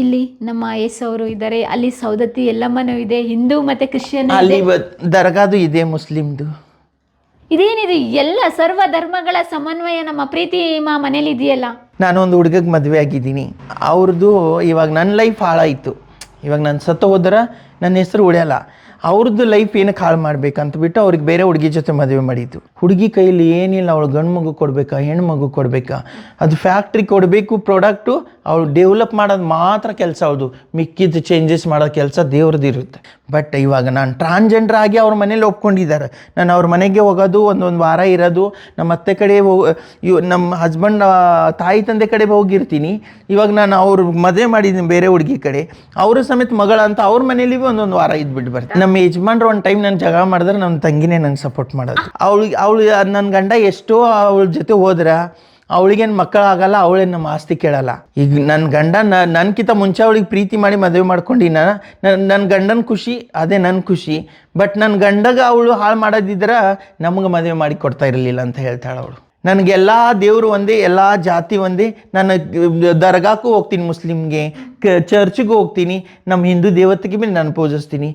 ಇಲ್ಲಿ ನಮ್ಮ ಎಸ್ ಅವರು ಇದ್ದಾರೆ, ಅಲ್ಲಿ ಸೌದತ್ತಿ ಎಲ್ಲಮ್ಮನೂ ಇದೆ, ಹಿಂದೂ ಮತ್ತೆ ಕ್ರಿಶ್ಚಿಯನ್ ಅಲ್ಲಿ ದರ್ಗಾದು ಇದೆ, ಮುಸ್ಲಿಮ್ದು. ಇದೇನಿದು ಎಲ್ಲ ಸರ್ವ ಧರ್ಮಗಳ ಸಮನ್ವಯ ನಮ್ಮ ಪ್ರೀತಿ ಮನೇಲಿ ಇದೆಯಲ್ಲ. ನಾನು ಒಂದು ಹುಡುಗಗೆ ಮದುವೆ ಆಗಿದ್ದೀನಿ. ಅವ್ರದ್ದು ಇವಾಗ ನನ್ನ ಲೈಫ್ ಹಾಳಾಯಿತು. ಇವಾಗ ನಾನು ಸತ್ತು ಹೋದ್ರೆ ನನ್ನ ಹೆಸರು ಉಳಿಯಲ್ಲ. ಅವ್ರದ್ದು ಲೈಫ್ ಏನಕ್ಕೆ ಹಾಳು ಮಾಡ್ಬೇಕಂತ ಬಿಟ್ಟು ಅವ್ರಿಗೆ ಬೇರೆ ಹುಡುಗಿ ಜೊತೆ ಮದುವೆ ಮಾಡಿದ್ದು. ಹುಡುಗಿ ಕೈಯಲ್ಲಿ ಏನಿಲ್ಲ, ಅವಳು ಗಂಡು ಮಗು ಕೊಡಬೇಕಾ ಹೆಣ್ಣು ಮಗು ಕೊಡಬೇಕಾ, ಅದು ಫ್ಯಾಕ್ಟ್ರಿ ಕೊಡಬೇಕು ಪ್ರಾಡಕ್ಟು, ಅವಳು ಡೆವಲಪ್ ಮಾಡೋದು ಮಾತ್ರ ಕೆಲಸ ಅವ್ರದ್ದು, ಮಿಕ್ಕಿದ್ದು ಚೇಂಜಸ್ ಮಾಡೋ ಕೆಲಸ ದೇವ್ರದ್ದು ಇರುತ್ತೆ. ಬಟ್ ಇವಾಗ ನಾನು ಟ್ರಾನ್ಸ್ಜೆಂಡರ್ ಆಗಿ ಅವ್ರ ಮನೇಲಿ ಒಪ್ಕೊಂಡಿದ್ದಾರೆ. ನಾನು ಅವ್ರ ಮನೆಗೆ ಹೋಗೋದು, ಒಂದೊಂದು ವಾರ ಇರೋದು, ನಮ್ಮ ಅತ್ತೆ ಕಡೆ ನಮ್ಮ ಹಸ್ಬೆಂಡ್ ತಾಯಿ ತಂದೆ ಕಡೆ ಹೋಗಿರ್ತೀನಿ. ಇವಾಗ ನಾನು ಅವ್ರ ಮದುವೆ ಮಾಡಿದ್ದೀನಿ ಬೇರೆ ಹುಡುಗಿ ಕಡೆ, ಅವರು ಸಮೇತ ಮಗಳ ಅಂತ ಅವ್ರ ಮನೇಲಿ ಒಂದೊಂದು ವಾರ ಇದ್ಬಿಟ್ಟು ಬರ್ತೀನಿ. ನಮ್ಮ ಯಜಮಾನ್ರು ಒಂದು ಟೈಮ್ ನಾನು ಜಗಳ ಮಾಡಿದ್ರೆ ನನ್ನ ತಂಗಿನೇ ನಂಗೆ ಸಪೋರ್ಟ್ ಮಾಡೋದು. ಅವಳು ನನ್ನ ಗಂಡ ಎಷ್ಟೋ ಅವಳ ಜೊತೆ ಹೋದ್ರೆ ಅವಳಿಗೇನು ಮಕ್ಕಳಾಗಲ್ಲ, ಅವಳೇನು ನಮ್ಮ ಆಸ್ತಿ ಕೇಳಲ್ಲ. ಈಗ ನನ್ನ ಗಂಡ ನನ್ಕಿಂತ ಮುಂಚೆ ಅವಳಿಗೆ ಪ್ರೀತಿ ಮಾಡಿ ಮದುವೆ ಮಾಡ್ಕೊಂಡಿನ ನನ್ನ ಗಂಡನ ಖುಷಿ ಅದೇ ನನ್ನ ಖುಷಿ. ಬಟ್ ನನ್ನ ಗಂಡಗೆ ಅವಳು ಹಾಳು ಮಾಡೋದಿದ್ರೆ ನಮಗೆ ಮದುವೆ ಮಾಡಿ ಕೊಡ್ತಾ ಇರಲಿಲ್ಲ ಅಂತ ಹೇಳ್ತಾಳೆ ಅವಳು. ನನಗೆಲ್ಲ ದೇವರು ಒಂದೇ, ಎಲ್ಲ ಜಾತಿ ಒಂದೇ. ನಾನು ದರ್ಗಾಕ್ಕೂ ಹೋಗ್ತೀನಿ, ಮುಸ್ಲಿಮ್ಗೆ ಚರ್ಚ್ಗೂ ಹೋಗ್ತೀನಿ, ನಮ್ಮ ಹಿಂದೂ ದೇವತೆಗೆ ಭೀ ನಾನು ಪೂಜಿಸ್ತೀನಿ.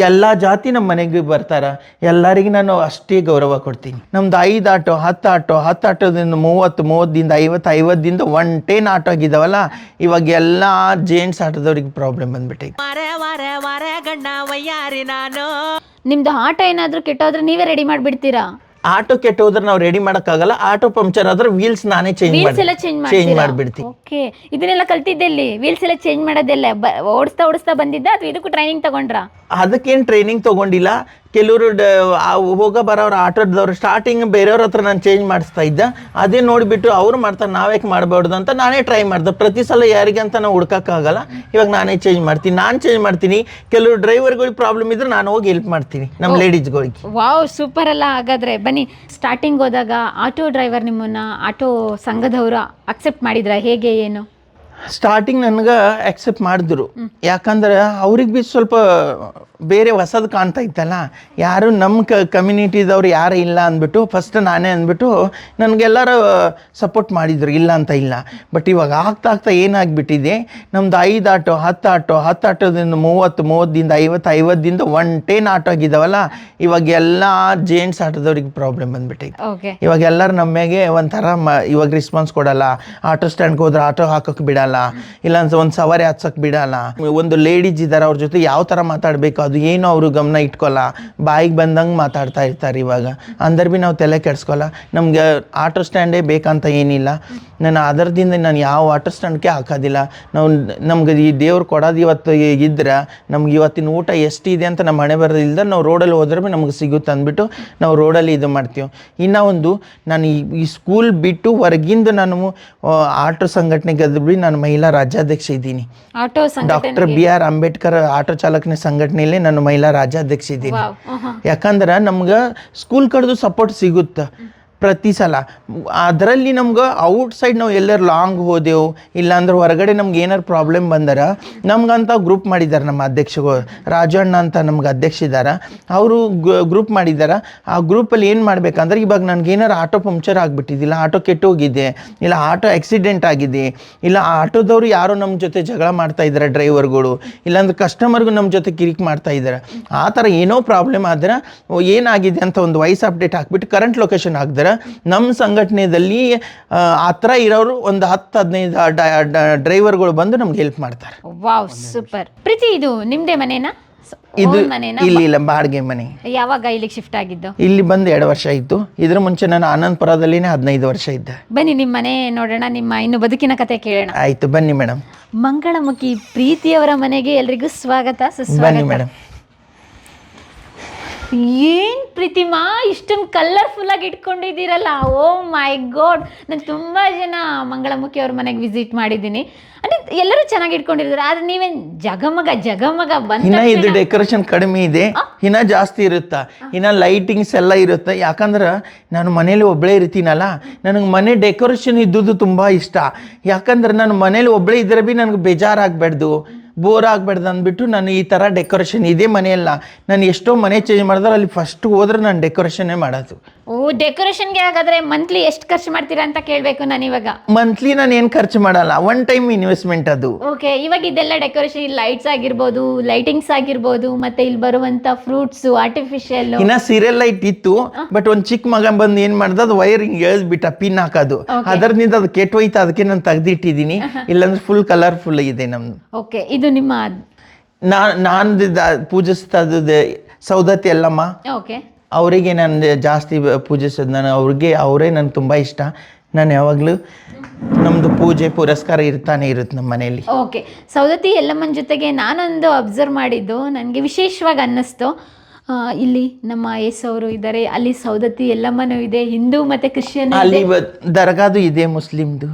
ಎಲ್ಲ ಜಾತಿ ನಮ್ಮ ಮನೆಗೆ ಬರ್ತಾರೆ, ಎಲ್ಲರಿಗೆ ನಾನು ಅಷ್ಟೇ ಗೌರವ ಕೊಡ್ತೀನಿ. ನಮ್ದು 5 ಆಟೋ 10 ಆಟೋದಿಂದ 30ದಿಂದ 50ದಿಂದ 110 ಆಟೋ ಆಗಿದ್ದಾವಲ್ಲ. ಇವಾಗ ಎಲ್ಲ ಜೇಂಟ್ಸ್ ಆಟೋದವ್ರಿಗೆ ಪ್ರಾಬ್ಲಮ್ ಬಂದ್ಬಿಟ್ಟೈತೆ. ನಿಮ್ದು ಆಟೋ ಏನಾದರೂ ಕೆಟ್ಟೋದ್ರೆ ನೀವೇ ರೆಡಿ ಮಾಡಿಬಿಡ್ತೀರಾ? ಆಟೋ ಕೆಟ್ಟು ಹೋದ್ರೆ ನಾವು ರೆಡಿ ಮಾಡೋಕ್ಕಾಗಲ್ಲ. ಆಟೋ ಪಂಕ್ಚರ್ ಆದ್ರೆ ವೀಲ್ಸ್ ನಾನೇ ಚೇಂಜ್ ಮಾಡಿಬಿಡ್ತೀನಿ. ಓಕೆ, ಇದನ್ನೆಲ್ಲ ಕಲ್ತಿದ್ದೆಲ್ಲಿ? ವೀಲ್ಸ್ ಎಲ್ಲ ಚೇಂಜ್ ಮಾಡೋದೆಲ್ಲ ಓಡಿಸ್ತಾ ಬಂದಿದ್ದ ಅಥವಾ ಇದಕ್ಕೂ ಟ್ರೈನಿಂಗ್ ತಗೊಂಡ್ರ? ಅದಕ್ಕೇನು ಟ್ರೈನಿಂಗ್ ತೊಗೊಂಡಿಲ್ಲ. ಕೆಲವರು ಬರೋರು ಆಟೋದವ್ರು ಸ್ಟಾರ್ಟಿಂಗ್ ಬೇರೆಯವ್ರ ಹತ್ರ ನಾನು ಚೇಂಜ್ ಮಾಡಿಸ್ತಾ ಇದ್ದೆ. ಅದೇ ನೋಡಿಬಿಟ್ಟು ಅವ್ರು ಮಾಡ್ತಾರೆ, ನಾವ್ಯಾಕೆ ಮಾಡಬಾರ್ದು ಅಂತ ನಾನೇ ಟ್ರೈ ಮಾಡಿದೆ. ಪ್ರತಿ ಸಲ ಯಾರಿಗೆ ಅಂತ ನಾವು ಹುಡ್ಕೋಕ್ಕಾಗಲ್ಲ. ಇವಾಗ ನಾನೇ ಚೇಂಜ್ ಮಾಡ್ತೀನಿ. ಕೆಲವರು ಡ್ರೈವರ್ಗಳಿಗೆ ಪ್ರಾಬ್ಲಮ್ ಇದ್ರೆ ನಾನು ಹೋಗಿ ಹೆಲ್ಪ್ ಮಾಡ್ತೀನಿ ನಮ್ಮ ಲೇಡೀಸ್ಗಳಿಗೆ. ವಾವ್, ಸೂಪರ್ ಅಲ್ಲ. ಹಾಗಾದ್ರೆ ಬನ್ನಿ, ಸ್ಟಾರ್ಟಿಂಗ್ ಹೋದಾಗ ಆಟೋ ಡ್ರೈವರ್ ನಿಮ್ಮನ್ನ ಆಟೋ ಸಂಘದವರು ಅಕ್ಸೆಪ್ಟ್ ಮಾಡಿದ್ರ? ಹೇಗೆ ಏನು? ಸ್ಟಾರ್ಟಿಂಗ್ ನನಗೆ ಆಕ್ಸೆಪ್ಟ್ ಮಾಡಿದ್ರು. ಯಾಕಂದ್ರೆ ಅವ್ರಿಗೆ ಭೀ ಸ್ವಲ್ಪ ಬೇರೆ ಹೊಸದು ಕಾಣ್ತಾ ಇತ್ತಲ್ಲ, ಯಾರು ನಮ್ಮ ಕಮ್ಯುನಿಟಿದವ್ರು ಯಾರು ಇಲ್ಲ ಅಂದ್ಬಿಟ್ಟು ಫಸ್ಟ್ ನಾನೇ ಅಂದ್ಬಿಟ್ಟು ನನಗೆಲ್ಲರೂ ಸಪೋರ್ಟ್ ಮಾಡಿದರು, ಇಲ್ಲ ಅಂತ ಇಲ್ಲ. ಬಟ್ ಇವಾಗ ಆಗ್ತಾ ಏನಾಗಿಬಿಟ್ಟಿದೆ, ನಮ್ದು 5 ಆಟೋ 10 ಆಟೋದಿಂದ 30ದಿಂದ 50ದಿಂದ 110 ಆಟೋ ಆಗಿದ್ದಾವಲ್ಲ. ಇವಾಗ ಎಲ್ಲ ಜೇಂಟ್ಸ್ ಆಟೋದವ್ರಿಗೆ ಪ್ರಾಬ್ಲಮ್ ಬಂದ್ಬಿಟ್ಟೈತೆ. ಇವಾಗ ಎಲ್ಲರೂ ನಮ್ಮೆಗೆ ಒಂಥರ ಇವಾಗ ರೆಸ್ಪಾನ್ಸ್ ಕೊಡಲ್ಲ. ಆಟೋ ಸ್ಟ್ಯಾಂಡ್ಗೆ ಹೋದ್ರೆ ಆಟೋ ಹಾಕೋಕೆ ಬಿಡಲ್ಲ, ಇಲ್ಲ ಒಂದು ಸವಾರಿ ಹತ್ಸೋಕೆ ಬಿಡಲ್ಲ. ಒಂದು ಲೇಡೀಸ್ ಇದ್ದಾರೆ, ಅವ್ರ ಜೊತೆ ಯಾವ ಥರ ಮಾತಾಡಬೇಕು ಅದು ಏನು ಅವರು ಗಮನ ಇಟ್ಕೊಲ್ಲ, ಬಾಯಿಗೆ ಬಂದಂಗೆ ಮಾತಾಡ್ತಾ ಇರ್ತಾರೆ. ಇವಾಗ ಅಂದ್ರೆ ಭೀ ನಾವು ತಲೆ ಕೆಡಿಸ್ಕೊಲ್ಲ. ನಮಗೆ ಆಟೋ ಸ್ಟ್ಯಾಂಡೇ ಬೇಕಂತ ಏನಿಲ್ಲ. ನಾನು ಅದರದಿಂದ ನಾನು ಯಾವ ಆಟೋ ಸ್ಟ್ಯಾಂಡ್ಗೆ ಹಾಕೋದಿಲ್ಲ. ನಮ್ಗೆ ಈ ದೇವ್ರು ಕೊಡೋದು ಇವತ್ತು ಇದ್ರೆ ನಮ್ಗೆ ಇವತ್ತಿನ ಊಟ ಎಷ್ಟಿದೆ ಅಂತ ನಮ್ಮ ಹಣೆ ಬರೋದಿಲ್ಲದ ನಾವು ರೋಡಲ್ಲಿ ಹೋದ್ರೆ ಭೀ ನಮ್ಗೆ ಸಿಗುತ್ತೆ ಅಂದ್ಬಿಟ್ಟು ನಾವು ರೋಡಲ್ಲಿ ಇದು ಮಾಡ್ತೀವಿ. ಇನ್ನೂ ಒಂದು, ನಾನು ಈ ಸ್ಕೂಲ್ ಬಿಟ್ಟು ಹೊರಗಿಂದ ನಾನು ಆಟೋ ಸಂಘಟನೆಗೆ ಅದು ಭೀ ನಾನು ಮಹಿಳಾ ರಾಜ್ಯಾಧ್ಯಕ್ಷ ಇದ್ದೀನಿ. ಡಾಕ್ಟರ್ BR ಅಂಬೇಡ್ಕರ್ ಆಟೋ ಚಾಲಕನ ಸಂಘಟನೆಯಲ್ಲಿ ನಾನು ಮಹಿಳಾ ರಾಜ್ಯಾಧ್ಯಕ್ಷ ಇದ್ದೀನಿ. ಯಾಕಂದ್ರೆ ನಮ್ಗೆ ಸ್ಕೂಲ್ ಕಡೆದು ಸಪೋರ್ಟ್ ಸಿಗುತ್ತೆ ಪ್ರತಿ ಸಲ. ಅದರಲ್ಲಿ ನಮ್ಗೆ ಔಟ್ಸೈಡ್ ನಾವು ಎಲ್ಲರೂ ಲಾಂಗ್ ಹೋದೆವು, ಇಲ್ಲಾಂದ್ರೆ ಹೊರಗಡೆ ನಮ್ಗೆ ಏನಾರು ಪ್ರಾಬ್ಲಮ್ ಬಂದರೆ ನಮ್ಗಂತ ಗ್ರೂಪ್ ಮಾಡಿದ್ದಾರೆ ನಮ್ಮ ಅಧ್ಯಕ್ಷಗಳು. ರಾಜು ಅಣ್ಣ ಅಂತ ನಮ್ಗೆ ಅಧ್ಯಕ್ಷ ಇದ್ದಾರೆ, ಅವರು ಗ್ರೂಪ್ ಮಾಡಿದ್ದಾರೆ. ಆ ಗ್ರೂಪಲ್ಲಿ ಏನು ಮಾಡಬೇಕಂದ್ರೆ, ಇವಾಗ ನನಗೇನಾರು ಆಟೋ ಪಂಕ್ಚರ್ ಆಗಿಬಿಟ್ಟಿದ್ದಿಲ್ಲ, ಆಟೋ ಕೆಟ್ಟೋಗಿದೆ, ಇಲ್ಲ ಆಟೋ ಆಕ್ಸಿಡೆಂಟ್ ಆಗಿದೆ, ಇಲ್ಲ ಆಟೋದವರು ಯಾರೋ ನಮ್ಮ ಜೊತೆ ಜಗಳ ಮಾಡ್ತಾ ಇದ್ದಾರೆ ಡ್ರೈವರ್ಗಳು, ಇಲ್ಲಾಂದ್ರೆ ಕಸ್ಟಮರ್ಗೂ ನಮ್ಮ ಜೊತೆ ಕಿರಿಕ್ ಮಾಡ್ತಾ ಇದ್ದಾರೆ, ಆ ಥರ ಏನೋ ಪ್ರಾಬ್ಲಮ್ ಆದರೆ ಏನಾಗಿದೆ ಅಂತ ಒಂದು ವಾಯ್ಸ್ ಅಪ್ಡೇಟ್ ಹಾಕ್ಬಿಟ್ಟು ಕರೆಂಟ್ ಲೊಕೇಶನ್ ಹಾಕಿದ್ರೆ ನಮ್ಮ ಸಂಘಟನೆಯಲ್ಲಿ ಆ ಥರ ಇರೋರು ಒಂದು 10-15 ಡ್ರೈವರ್ಗಳು ಬಂದು ನಮ್ಗೆ ಹೆಲ್ಪ್ ಮಾಡ್ತಾರೆ. Wow, super. ಪ್ರೀತಿ, ಇದು ನಿಮ್ದೇ ಮನೆನಾ? ಇದು ಇಲ್ಲ ಬಾಡಿಗೆ ಮನೆ. ಯಾವಾಗ ಇಲ್ಲಿಗೆ ಶಿಫ್ಟ್ ಆಗಿದ್ದು? ಇಲ್ಲಿ ಬಂದು 2 ವರ್ಷ ಆಯಿತು. ಇದ್ರ ಮುಂಚೆ ನಾನು ಆನಂದಪುರದಲ್ಲಿನೇ 15 ವರ್ಷ ಇದ್ದೆ. ಬನ್ನಿ ನಿಮ್ಮ ಮನೆ ನೋಡೋಣ, ನಿಮ್ಮ ಇನ್ನು ಬದುಕಿನ ಕತೆ ಕೇಳೋಣ. ಆಯ್ತು, ಬನ್ನಿ ಮೇಡಮ್. ಮಂಗಳಮುಖಿ ಪ್ರೀತಿಯವರ ಮನೆಗೆ ಎಲ್ರಿಗೂ ಸ್ವಾಗತ, ಸುಸ್ವಾಗತ. ಬನ್ನಿ ಮೇಡಮ್. ಏನ್ ಪ್ರೀತಿಮಾ ಇಷ್ಟೊಂದು ಕಲರ್ಫುಲ್ ಆಗಿ ಇಟ್ಕೊಂಡಿದ್ದೀರಲ್ಲ, ಓ ಮೈ ಗಾಡ್. ನಾನು ತುಂಬಾ ಜನ ಮಂಗಳಮುಖಿ ಅವ್ರ ಮನೆಗೆ ವಿಸಿಟ್ ಮಾಡಿದ್ದೀನಿ, ಅಂದ್ರೆ ಎಲ್ಲರೂ ಚೆನ್ನಾಗಿ ಇಟ್ಕೊಂಡಿರ್ತಾರೆ. ಆದ್ರೆ ನೀವೇನ್ ಜಗಮಗ ಬಂದ ಇದು ಡೆಕೋರೇಷನ್ ಕಡಿಮೆ ಇದೆ, ಇನ್ನ ಜಾಸ್ತಿ ಇರುತ್ತಾ, ಇನ್ನ ಲೈಟಿಂಗ್ಸ್ ಎಲ್ಲ ಇರುತ್ತೆ. ಯಾಕಂದ್ರೆ ನಾನು ಮನೇಲಿ ಒಬ್ಬಳೇ ಇರ್ತೀನಲ್ಲ, ನನಗೆ ಮನೆ ಡೆಕೋರೇಷನ್ ಇದ್ದುದು ತುಂಬಾ ಇಷ್ಟ. ಯಾಕಂದ್ರೆ ನಾನು ಮನೇಲಿ ಒಬ್ಬಳೇ ಇದ್ರೆ ಭೀ ನನಗೆ ಬೇಜಾರಾಗಬಾರ್ದು, ಬೋರ್ ಆಗ್ಬಾರ್ದು ಅಂದ್ಬಿಟ್ಟು ನಾನು ಈ ಥರ ಡೆಕೋರೇಷನ್ ಇದೇ ಮನೆಯಲ್ಲ, ನಾನು ಎಷ್ಟೋ ಮನೆ ಚೇಂಜ್ ಮಾಡಿದ್ರೆ ಅಲ್ಲಿ ಫಸ್ಟ್ ಹೋದ್ರೆ ನಾನು ಡೆಕೋರೇಷನ್ನೇ ಮಾಡೋದು. ಓ, ಡೆಕೋರೇಷನ್ಗೆ ಹಾಗಾದ್ರೆ ಮಂತ್ಲಿ ಎಷ್ಟು ಖರ್ಚು ಮಾಡ್ತೀರಾ ಅಂತ ಕೇಳಬೇಕು ನಾನು ಇವಾಗ. ಮಂತ್ಲಿ ನಾನು ಏನು ಖರ್ಚು ಮಾಡಲ್ಲ, ಒನ್ ಟೈಮ್ ಇನ್ವೆಸ್ಟ್ಮೆಂಟ್ ಅದು. ಓಕೆ, ಇವಾಗ ಇದೆಲ್ಲ ಡೆಕೋರೇಷನ್, ಲೈಟ್ಸ್ ಆಗಿರ್ಬೋದು, ಲೈಟಿಂಗ್ಸ್ ಆಗಿರ್ಬೋದು, ಮತ್ತೆ ಇಲ್ಲಿ ಬರುವಂತ ಫ್ರೂಟ್ಸ್ ಆರ್ಟಿಫಿಷಿಯಲ್. ಇನ್ನ ಸೀರಿಯಲ್ ಲೈಟ್ ಇತ್ತು, ಬಟ್ ಒಂದು ಚಿಕ್ಕ ಮಗ ಬಂದು ಏನ್ ಮಾಡ್ದ, ಅದು ವೈರಿಂಗ್ ಎಳ್ದ್ಬಿಟ್ಟ, ಪಿನ್ ಹಾಕೋದು, ಅದರಿಂದ ಅದು ಕೆಟ್ಟೋಯ್ತು, ಅದಕ್ಕೆ ನಾನು ತೆಗ್ದಿಟ್ಟಿದ್ದೀನಿ. ಇಲ್ಲಾಂದ್ರೆ ಫುಲ್ ಕಲರ್ಫುಲ್ ಇದೆ ನಮ್ದು. ಓಕೆ, ಇದು ನಿಮ್ಮ ನಾನು ಪೂಜಿಸ್ತದ ಸೌದತ್ತಿ ಎಲ್ಲಮ್ಮ, ಓಕೆ, ಅವರಿಗೆ ನಾನು ಜಾಸ್ತಿ ಪೂಜಿಸೋದು. ನಾನು ಅವರೇ ನನಗೆ ತುಂಬ ಇಷ್ಟ. ನಾನು ಯಾವಾಗಲೂ ನಮ್ಮದು ಪೂಜೆ ಪುರಸ್ಕಾರ ಇರ್ತಾನೆ ಇರುತ್ತೆ ನಮ್ಮ ಮನೆಯಲ್ಲಿ. ಓಕೆ, ಸೌದತ್ತಿ ಎಲ್ಲಮ್ಮನ ಜೊತೆಗೆ ನಾನೊಂದು ಅಬ್ಸರ್ವ್ ಮಾಡಿದ್ದು ನನಗೆ ವಿಶೇಷವಾಗಿ ಅನ್ನಿಸ್ತು. ಇಲ್ಲಿ ನಮ್ಮ ಯೇಸವರು ಇದ್ದಾರೆ, ಅಲ್ಲಿ ಸೌದತ್ತಿ ಎಲ್ಲಮ್ಮನೂ ಇದೆ, ಹಿಂದೂ ಮತ್ತು ಕ್ರಿಶ್ಚಿಯನ್ ಅಲ್ಲಿ ದರ್ಗಾದು ಇದೆ, ಮುಸ್ಲಿಮ್ದು.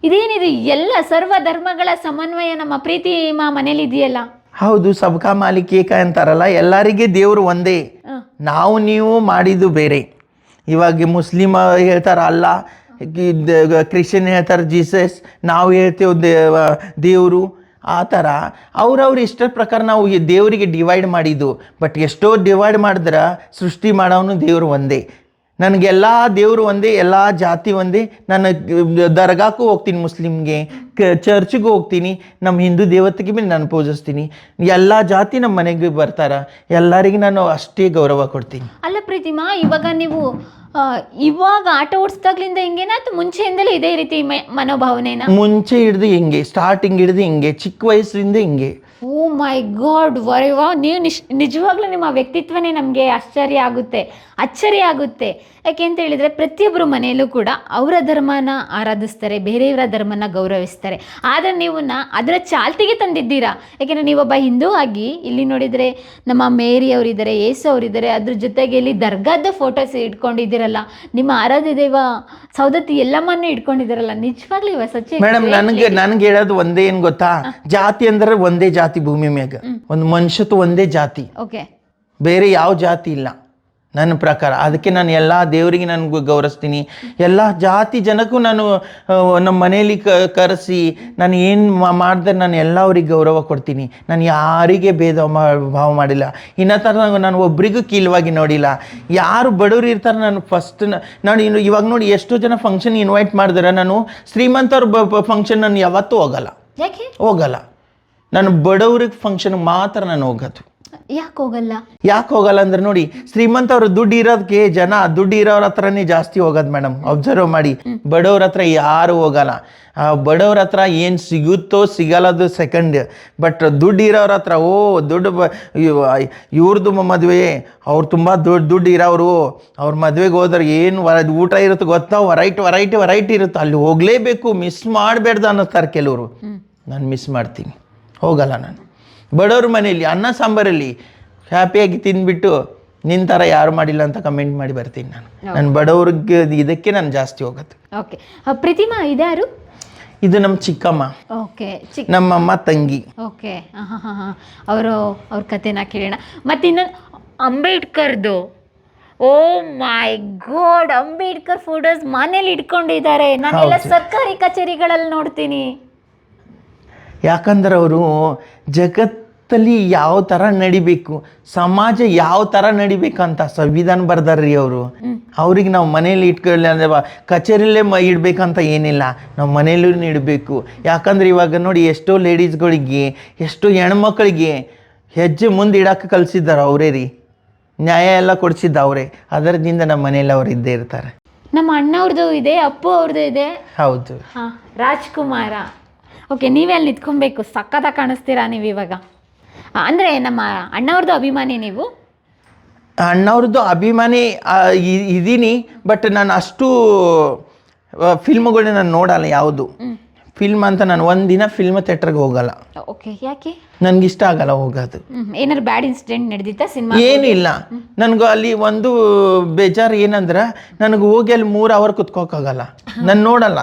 ಇದೇನಿದು ಎಲ್ಲ ಸರ್ವ ಧರ್ಮಗಳ ಸಮನ್ವಯ ನಮ್ಮ ಪ್ರೀತಿ ಮನೇಲಿ ಇದೆಯಲ್ಲ. ಹೌದು, ಸಬ್ಕಾ ಮಾಲಿಕ್ ಏಕ ಅಂತಾರಲ್ಲ, ಎಲ್ಲರಿಗೆ ದೇವರು ಒಂದೇ. ನಾವು ನೀವು ಮಾಡಿದ್ದು ಬೇರೆ. ಇವಾಗ ಮುಸ್ಲಿಮ್ ಹೇಳ್ತಾರ ಅಲ್ಲ, ಕ್ರಿಶ್ಚಿಯನ್ ಹೇಳ್ತಾರೆ ಜೀಸಸ್, ನಾವು ಹೇಳ್ತೇವೆ ದೇವರು. ಆ ಥರ ಅವ್ರವ್ರ ಇಷ್ಟರ ಪ್ರಕಾರ ನಾವು ದೇವರಿಗೆ ಡಿವೈಡ್ ಮಾಡಿದ್ದು. ಬಟ್ ಎಷ್ಟೋ ಡಿವೈಡ್ ಮಾಡಿದ್ರೆ ಸೃಷ್ಟಿ ಮಾಡೋನು ದೇವರು ಒಂದೇ. ನನಗೆಲ್ಲ ದೇವರು ಒಂದೇ, ಎಲ್ಲ ಜಾತಿ ಒಂದೇ. ನಾನು ದರ್ಗಾಕ್ಕೂ ಹೋಗ್ತೀನಿ, ಮುಸ್ಲಿಮ್ಗೆ ಚರ್ಚ್ಗೂ ಹೋಗ್ತೀನಿ, ನಮ್ಮ ಹಿಂದೂ ದೇವತೆಗೆ ಭೀ ನಾನು ಪೂಜಿಸ್ತೀನಿ. ಎಲ್ಲ ಜಾತಿ ನಮ್ಮ ಮನೆಗೆ ಬರ್ತಾರೆ, ಎಲ್ಲರಿಗೆ ನಾನು ಅಷ್ಟೇ ಗೌರವ ಕೊಡ್ತೀನಿ. ಅಲ್ಲ ಪ್ರೀತಿಮಾ, ಇವಾಗ ನೀವು ಇವಾಗ ಆಟ ಓಡಿಸ್ದಾಗ್ಲಿಂದ ಹಿಂಗೇನಾ ಅಥವಾ ಮುಂಚೆಯಿಂದಲೇ ಇದೇ ರೀತಿ ಮನೋಭಾವನೆನಾ? ಮುಂಚೆ ಹಿಡ್ದು ಹಿಂಗೆ, ಸ್ಟಾರ್ಟಿಂಗ್ ಹಿಡ್ದು ಹಿಂಗೆ, ಚಿಕ್ಕ ವಯಸ್ಸಿಂದ ಹಿಂಗೆ. ಓ ಮೈ ಗಾಡ್, ವರೆವಾ, ನೀವು ನಿಜವಾಗ್ಲೂ ನಿಮ್ಮ ವ್ಯಕ್ತಿತ್ವನೇ ನಮಗೆ ಆಶ್ಚರ್ಯ ಆಗುತ್ತೆ. ಯಾಕೆ ಅಂತ ಹೇಳಿದರೆ ಪ್ರತಿಯೊಬ್ಬರು ಮನೆಯಲ್ಲೂ ಕೂಡ ಅವರ ಧರ್ಮನ ಆರಾಧಿಸ್ತಾರೆ, ಬೇರೆಯವರ ಧರ್ಮನ ಗೌರವಿಸ್ತಾರೆ. ಆದರೆ ನೀವು ಅದರ ಚಾಲ್ತಿಗೆ ತಂದಿದ್ದೀರಾ. ಯಾಕೆಂದರೆ ನೀವೊಬ್ಬ ಹಿಂದೂ ಆಗಿ ಇಲ್ಲಿ ನೋಡಿದರೆ ನಮ್ಮ ಮೇರಿ ಅವರಿದ್ದಾರೆ, ಯೇಸು ಅವರಿದ್ದಾರೆ, ಅದ್ರ ಜೊತೆಗೆ ಇಲ್ಲಿ ದರ್ಗಾದ ಫೋಟೋಸ್ ಇಟ್ಕೊಂಡಿದ್ದೀರಲ್ಲ, ನಿಮ್ಮ ಆರಾಧ್ಯ ದೈವ ಸೌದತ್ತಿ ಎಲ್ಲಮ್ಮನ್ನು ಇಟ್ಕೊಂಡಿದ್ದೀರಲ್ಲ. ನಿಜವಾಗ್ಲೂ ಇವ ಸಚ್ಚೆ ಮೇಡಮ್, ನನಗೆ ಹೇಳೋದು ಒಂದೇ, ಏನು ಗೊತ್ತಾ, ಜಾತಿ ಅಂದ್ರೆ ಒಂದೇ ಜಾತಿ ಭೂಮಿ ಮ್ಯಾಗ, ಒಂದು ಮನುಷ್ಯತ್ವ ಒಂದೇ ಜಾತಿ. ಓಕೆ, ಬೇರೆ ಯಾವ ಜಾತಿ ಇಲ್ಲ ನನ್ನ ಪ್ರಕಾರ. ಅದಕ್ಕೆ ನಾನು ಎಲ್ಲ ದೇವರಿಗೆ ನಾನು ಗೌರವಿಸ್ತೀನಿ. ಎಲ್ಲ ಜಾತಿ ಜನಕ್ಕೂ ನಾನು ನಮ್ಮ ಮನೆಯಲ್ಲಿ ಕರೆಸಿ ನಾನು ಏನು ಮಾಡಿದ್ರೆ ನಾನು ಎಲ್ಲ ಅವ್ರಿಗೆ ಗೌರವ ಕೊಡ್ತೀನಿ. ನಾನು ಯಾರಿಗೆ ಭೇದ ಭಾವ ಮಾಡಿಲ್ಲ. ಇನ್ನೂ ಥರ ನಾನು ಒಬ್ರಿಗೂ ಕೀಲವಾಗಿ ನೋಡಿಲ್ಲ. ಯಾರು ಬಡವರು ಇರ್ತಾರೆ, ನಾನು ಫಸ್ಟ್ ನಾನು ಇವಾಗ ನೋಡಿ ಎಷ್ಟೋ ಜನ ಫಂಕ್ಷನ್ ಇನ್ವೈಟ್ ಮಾಡಿದ್ರೆ, ನಾನು ಶ್ರೀಮಂತವ್ರ ಫಂಕ್ಷನ್ ನಾನು ಯಾವತ್ತೂ ಹೋಗಲ್ಲ. ಯಾಕೆ ಹೋಗಲ್ಲ? ನಾನು ಬಡವ್ರಿಗೆ ಫಂಕ್ಷನ್ ಮಾತ್ರ ನಾನು ಹೋಗೋದು. ಯಾಕೆ ಹೋಗಲ್ಲ ಅಂದ್ರೆ ನೋಡಿ, ಶ್ರೀಮಂತವ್ರು ದುಡ್ಡು ಇರೋದಕ್ಕೆ ಜನ ದುಡ್ಡು ಇರೋರ ಹತ್ರನೇ ಜಾಸ್ತಿ ಹೋಗೋದು ಮೇಡಮ್. ಅಬ್ಸರ್ವ್ ಮಾಡಿ, ಬಡವ್ರ ಹತ್ರ ಯಾರು ಹೋಗಲ್ಲ. ಬಡವ್ರ ಹತ್ರ ಏನು ಸಿಗುತ್ತೋ ಸಿಗಲ್ಲದು ಸೆಕೆಂಡ್. ಬಟ್ ದುಡ್ಡು ಇರೋರ ಹತ್ರ ಇವ್ರದ್ದು ಮದುವೆ, ಅವ್ರು ತುಂಬ ದುಡ್ಡು ಇರೋರು, ಅವ್ರ ಮದುವೆಗೆ ಹೋದ್ರೆ ಏನು ಊಟ ಇರುತ್ತೆ ಗೊತ್ತಾ, ವೆರೈಟಿ ಇರುತ್ತೆ, ಅಲ್ಲಿ ಹೋಗಲೇಬೇಕು, ಮಿಸ್ ಮಾಡಬೇಡ್ದು ಅನ್ನೋತಾರೆ ಕೆಲವರು. ನಾನು ಮಿಸ್ ಮಾಡ್ತೀನಿ, ಹೋಗಲ್ಲ. ನಾನು ಬಡವ್ರ ಮನೆಯಲ್ಲಿ ಅನ್ನ ಸಾಂಬಾರಲ್ಲಿ ಹ್ಯಾಪಿಯಾಗಿ ತಿಂದ್ಬಿಟ್ಟು ನಿನ್ನ ಥರ ಯಾರು ಮಾಡಿಲ್ಲ ಅಂತ ಕಮೆಂಟ್ ಮಾಡಿ ಬರ್ತೀನಿ. ನಾನು ಬಡವ್ರಿಗೆ ಇದಕ್ಕೆ ನಾನು ಜಾಸ್ತಿ ಹೋಗೋದು. ಓಕೆ, ಪ್ರತಿಮಾ ಇದ್ಯಾರು? ಇದು ನಮ್ಮ ಚಿಕ್ಕಮ್ಮ. ಓಕೆ, ನಮ್ಮಮ್ಮ ತಂಗಿ. ಓಕೆ, ಅವ್ರ ಕಥೆನ ಕೇಳೋಣ. ಮತ್ತು ಇನ್ನೊಂದು ಅಂಬೇಡ್ಕರ್ದು. ಓ ಮೈ ಗಾಡ್, ಅಂಬೇಡ್ಕರ್ ಫೋಟೋಸ್ ಮನೇಲಿ ಇಟ್ಕೊಂಡಿದ್ದಾರೆ. ನಾನೆಲ್ಲ ಸರ್ಕಾರಿ ಕಚೇರಿಗಳಲ್ಲಿ ನೋಡ್ತೀನಿ. ಯಾಕಂದ್ರೆ ಅವರು ಜಗತ್ತಲ್ಲಿ ಯಾವ ಥರ ನಡಿಬೇಕು, ಸಮಾಜ ಯಾವ ಥರ ನಡಿಬೇಕಂತ ಸಂವಿಧಾನ ಬರ್ದಾರ್ರಿ ಅವರು. ಅವ್ರಿಗೆ ನಾವು ಮನೇಲಿ ಇಟ್ಕೊಳ್ಳಿ ಅಂದರೆ ಕಚೇರಿಯಲ್ಲೇ ಇಡಬೇಕಂತ ಏನಿಲ್ಲ, ನಾವು ಮನೇಲೂ ಇಡಬೇಕು. ಯಾಕಂದ್ರೆ ಇವಾಗ ನೋಡಿ, ಎಷ್ಟೋ ಲೇಡೀಸ್ಗಳಿಗೆ, ಎಷ್ಟೋ ಹೆಣ್ಮಕ್ಳಿಗೆ ಹೆಜ್ಜೆ ಮುಂದೆ ಇಡಕ್ಕೆ ಕಲಿಸಿದ್ದಾರೆ ಅವರೇ ರೀ. ನ್ಯಾಯ ಎಲ್ಲ ಕೊಡಿಸಿದ್ದ ಅವರೇ. ಅದರಿಂದ ನಮ್ಮ ಮನೇಲಿ ಅವ್ರು ಇದ್ದೇ ಇರ್ತಾರೆ. ನಮ್ಮ ಅಣ್ಣವ್ರದ್ದು ಇದೆ, ಅಪ್ಪು ಅವ್ರದ್ದು ಇದೆ. ಹೌದು. ರಾಜ್ಕುಮಾರ. ಓಕೆ, ನೀವೇ ಅಲ್ಲಿ ನಿಂತ್ಕೊಬೇಕು, ಸಕ್ಕತ್ತಾಗಿ ಕಾಣಿಸ್ತೀರಾ ನೀವು ಇವಾಗ. ಅಂದರೆ ನಮ್ಮ ಅಣ್ಣವ್ರದ್ದು ಅಭಿಮಾನಿ ನೀವು? ಅಣ್ಣವ್ರದ್ದು ಅಭಿಮಾನಿ ಇದ್ದೀನಿ, ಬಟ್ ನಾನು ಅಷ್ಟು ಫಿಲ್ಮ್ಗಳನ್ನ ನಾನು ನೋಡಲ್ಲ. ಯಾವುದು ಫಿಲ್ಮ್ ಅಂತ ನಾನು ಒಂದಿನ ಫಿಲ್ಮ್ ಥಿಯೇಟರ್ಗೆ ಹೋಗಲ್ಲ. ಓಕೆ, ಯಾಕೆ? ನನಗಿಷ್ಟ ಆಗಲ್ಲ ಹೋಗೋದು. ಏನಾದ್ರು ಬ್ಯಾಡ್ ಇನ್ಸಿಡೆಂಟ್ ನಡೆದಿತ್ತಾ ಸಿನಿಮಾ? ಏನೂ ಇಲ್ಲ. ನನಗೂ ಅಲ್ಲಿ ಒಂದು ಬೇಜಾರು ಏನಂದ್ರೆ, ನನಗೆ ಹೋಗಿ ಅಲ್ಲಿ 3 ಅವರ್ ಕುತ್ಕೋಕ್ಕಾಗಲ್ಲ, ನಾನು ನೋಡಲ್ಲ.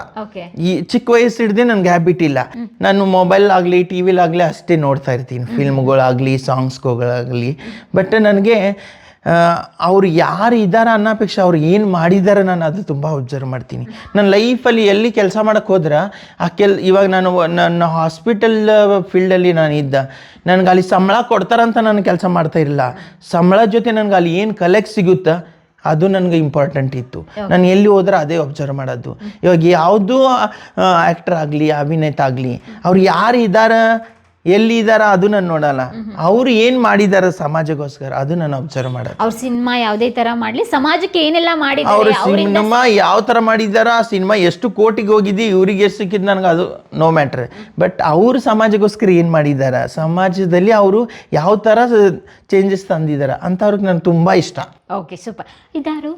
ಈ ಚಿಕ್ಕ ವಯಸ್ಸು ಹಿಡ್ದು ನನಗೆ ಹ್ಯಾಬಿಟ್ ಇಲ್ಲ. ನಾನು ಮೊಬೈಲ್ ಆಗಲಿ ಟಿ ವಿಲಾಗಲಿ ಅಷ್ಟೇ ನೋಡ್ತಾ ಇರ್ತೀನಿ, ಫಿಲ್ಮ್ಗಳಾಗಲಿ ಸಾಂಗ್ಸ್ಗಳಾಗಲಿ. ಬಟ್ ನನಗೆ ಅವ್ರು ಯಾರು ಇದ್ದಾರೆ ಅನ್ನೋಪೇಕ್ಷೆ ಅವ್ರು ಏನು ಮಾಡಿದ್ದಾರೆ ನಾನು ಅದು ತುಂಬ ಅಬ್ಸರ್ವ್ ಮಾಡ್ತೀನಿ. ನನ್ನ ಲೈಫಲ್ಲಿ ಎಲ್ಲಿ ಕೆಲಸ ಮಾಡೋಕ್ಕೆ ಹೋದ್ರೆ ಇವಾಗ ನಾನು ನನ್ನ ಹಾಸ್ಪಿಟಲ್ ಫೀಲ್ಡಲ್ಲಿ ನಾನು ಇದ್ದ, ನನಗೆ ಅಲ್ಲಿ ಸಂಬಳ ಕೊಡ್ತಾರಂತ ನಾನು ಕೆಲಸ ಮಾಡ್ತಾ ಇರಲಿಲ್ಲ. ಸಂಬಳ ಜೊತೆ ನನಗೆ ಅಲ್ಲಿ ಏನು ಕಲೆಕ್ಟ್ ಸಿಗುತ್ತಾ ಅದು ನನಗೆ ಇಂಪಾರ್ಟೆಂಟ್ ಇತ್ತು. ನಾನು ಎಲ್ಲಿ ಹೋದ್ರೆ ಅದೇ ಅಬ್ಸರ್ವ್ ಮಾಡೋದು. ಇವಾಗ ಯಾವುದೂ ಆ್ಯಕ್ಟರ್ ಆಗಲಿ ಅಭಿನೇತ ಆಗಲಿ ಅವ್ರು ಯಾರು ಇದ್ದಾರೆ ಎಲ್ಲಿ ಇದ್ದಾರ ಅದು ನಾನು ನೋಡಲ್ಲ, ಅವ್ರು ಏನು ಮಾಡಿದ್ದಾರೆ ಸಮಾಜಕ್ಕೋಸ್ಕರ ಅದು ನಾನು ಅಬ್ಸರ್ವ್ ಮಾಡೋದು. ಅವ್ರ ಸಿನಿಮಾ ಯಾವುದೇ ಥರ ಮಾಡಲಿ ಸಮಾಜಕ್ಕೆ ಏನೆಲ್ಲ ಅವ್ರ ಮಾಡಿದ್ದಾರೆ, ಸಿನಿಮಾ ಯಾವ ಥರ ಮಾಡಿದಾರ, ಆ ಸಿನಿಮಾ ಎಷ್ಟು ಕೋಟಿಗೆ ಹೋಗಿದ್ದು, ಇವ್ರಿಗೆ ಎಷ್ಟು ಸಿಕ್ಕಿದ್ದು ನನಗೆ ಅದು ನೋ ಮ್ಯಾಟ್ರ್. ಬಟ್ ಅವರು ಸಮಾಜಕ್ಕೋಸ್ಕರ ಏನು ಮಾಡಿದ್ದಾರೆ, ಸಮಾಜದಲ್ಲಿ ಅವರು ಯಾವ ಥರ ಚೇಂಜಸ್ ತಂದಿದ್ದಾರೆ ಅಂಥವ್ರಿಗೆ ನನಗೆ ತುಂಬ ಇಷ್ಟ. Okay super. ಇದಾರು?